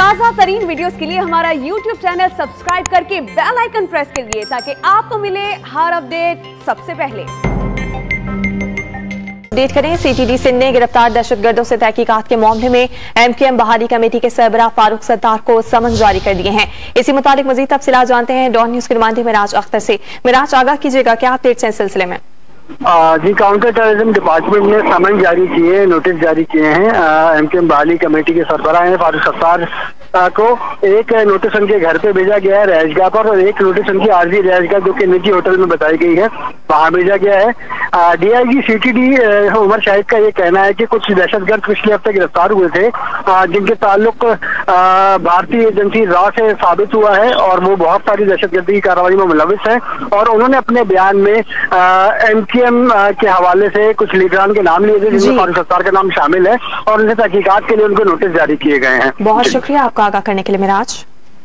ताज़ा तरीन वीडियोस के लिए हमारा YouTube चैनल सब्सक्राइब करके बेल आइकन प्रेस करिए ताकि आपको मिले हर अपडेट सबसे पहले। अपडेट करें, CTD सिंध ने गिरफ्तार दहशतगर्दों से तहकीकात के मामले में MQM बहाली कमेटी के सरबराह फारूक सत्तार को समन जारी कर दिए हैं। इसी मुताबिक मजीद तफसीलात जानते हैं डॉन न्यूज के नुमाइंदे मिराज अख्तर से। मिराज, आगाह कीजिएगा, क्या अपडेट्स हैं इस सिलसिले में? जी, काउंटर टेररिज्म डिपार्टमेंट ने समन जारी किए, नोटिस जारी किए हैं MQM बहाली कमेटी के सरबराह हैं फारूक सत्तार को। एक नोटिस उनके घर पे भेजा गया है रहायशगाह पर, और एक नोटिस उनकी आरजी रहायशगाह जो कि निजी होटल में बताई गई है वहाँ भेजा गया है। DIG CTD उमर शाहिद का ये कहना है कि कुछ दहशतगर्द पिछले हफ्ते गिरफ्तार हुए थे जिनके ताल्लुक भारतीय एजेंसी रॉ से साबित हुआ है और वो बहुत सारी दहशतगर्दी की कार्रवाई में मुलविस है। और उन्होंने अपने बयान में MQM के हवाले से कुछ लीडरान के नाम लिए थे जिनमें फारूक सत्तार का नाम शामिल है और उनसे तहकीकात के लिए उनको नोटिस जारी किए गए हैं। बहुत शुक्रिया आपका आगाह करने के लिए मिराज।